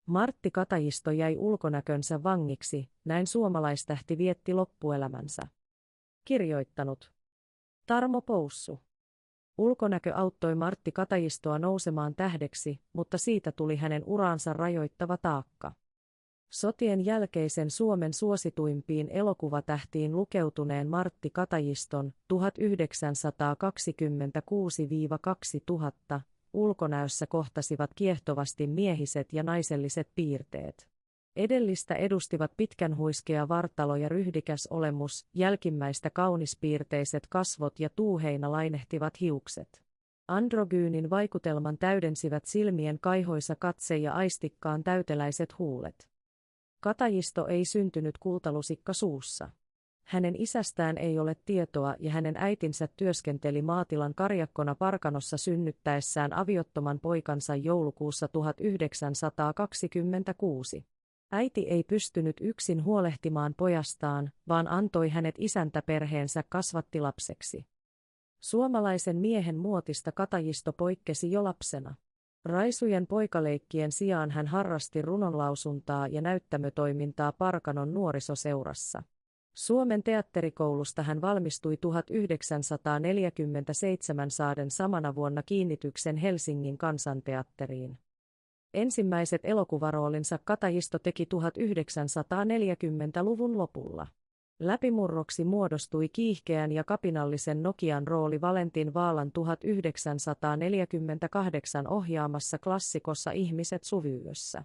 Martti Katajisto jäi ulkonäkönsä vangiksi, näin suomalaistähti vietti loppuelämänsä. Kirjoittanut Tarmo Poussu. Ulkonäkö auttoi Martti Katajistoa nousemaan tähdeksi, mutta siitä tuli hänen uraansa rajoittava taakka. Sotien jälkeisen Suomen suosituimpiin elokuvatähtiin lukeutuneen Martti Katajiston 1926–2000 ulkonäössä kohtasivat kiehtovasti miehiset ja naiselliset piirteet. Edellistä edustivat pitkän huiskea vartalo ja ryhdikäs olemus, jälkimmäistä kaunispiirteiset kasvot ja tuuheina lainehtivat hiukset. Androgyynin vaikutelman täydensivät silmien kaihoisa katse ja aistikkaan täyteläiset huulet. Katajisto ei syntynyt kultalusikka suussa. Hänen isästään ei ole tietoa ja hänen äitinsä työskenteli maatilan karjakkona Parkanossa synnyttäessään aviottoman poikansa joulukuussa 1926. Äiti ei pystynyt yksin huolehtimaan pojastaan, vaan antoi hänet isäntäperheensä kasvattilapseksi. Suomalaisen miehen muotista Katajisto poikkesi jo lapsena. Raisujen poikaleikkien sijaan hän harrasti runonlausuntaa ja näyttämötoimintaa Parkanon nuorisoseurassa. Suomen teatterikoulusta hän valmistui 1947 saaden samana vuonna kiinnityksen Helsingin Kansanteatteriin. Ensimmäiset elokuvaroolinsa Katajisto teki 1940-luvun lopulla. Läpimurroksi muodostui kiihkeän ja kapinallisen Nokian rooli Valentin Vaalan 1948 ohjaamassa klassikossa Ihmiset suvyyössä.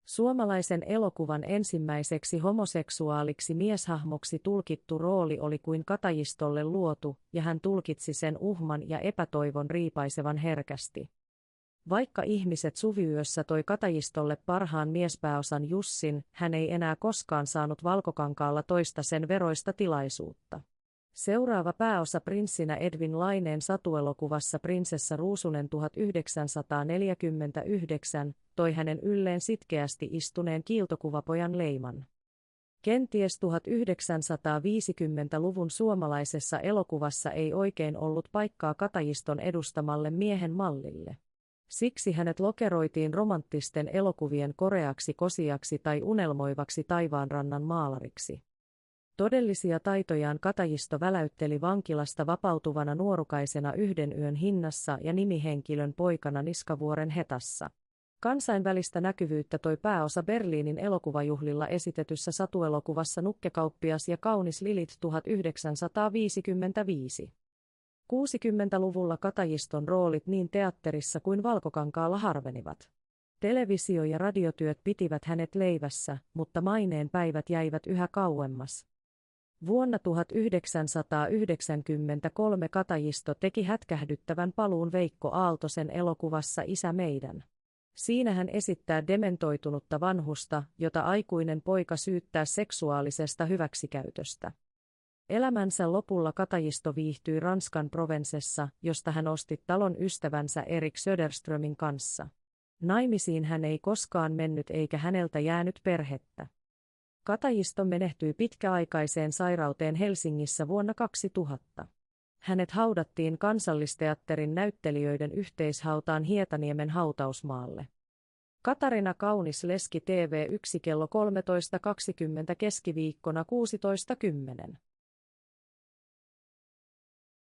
Suomalaisen elokuvan ensimmäiseksi homoseksuaaliksi mieshahmoksi tulkittu rooli oli kuin Katajistolle luotu, ja hän tulkitsi sen uhman ja epätoivon riipaisevan herkästi. Vaikka Ihmiset suviyössä toi Katajistolle parhaan miespääosan Jussin, hän ei enää koskaan saanut Valkokankaalla toista sen veroista tilaisuutta. Seuraava pääosa prinssinä Edwin Laineen satuelokuvassa Prinsessa Ruusunen 1949 toi hänen ylleen sitkeästi istuneen kiiltokuvapojan leiman. Kenties 1950-luvun suomalaisessa elokuvassa ei oikein ollut paikkaa Katajiston edustamalle miehen mallille. Siksi hänet lokeroitiin romanttisten elokuvien koreaksi kosiaksi tai unelmoivaksi taivaanrannan maalariksi. Todellisia taitojaan Katajisto väläytteli vankilasta vapautuvana nuorukaisena Yhden yön hinnassa ja nimihenkilön poikana Niskavuoren hetassa. Kansainvälistä näkyvyyttä toi pääosa Berliinin elokuvajuhlilla esitetyssä satuelokuvassa Nukkekauppias ja kaunis Lilith 1955. 60-luvulla Katajiston roolit niin teatterissa kuin Valkokankaalla harvenivat. Televisio- ja radiotyöt pitivät hänet leivässä, mutta maineen päivät jäivät yhä kauemmas. Vuonna 1993 Katajisto teki hätkähdyttävän paluun Veikko Aaltosen elokuvassa Isä meidän. Siinä hän esittää dementoitunutta vanhusta, jota aikuinen poika syyttää seksuaalisesta hyväksikäytöstä. Elämänsä lopulla Katajisto viihtyi Ranskan Provencessa, josta hän osti talon ystävänsä Erik Söderströmin kanssa. Naimisiin hän ei koskaan mennyt eikä häneltä jäänyt perhettä. Katajisto menehtyi pitkäaikaiseen sairauteen Helsingissä vuonna 2000. Hänet haudattiin Kansallisteatterin näyttelijöiden yhteishautaan Hietaniemen hautausmaalle. Katarina Kaunis-Leski TV1 kello 13.20 keskiviikkona 16.10.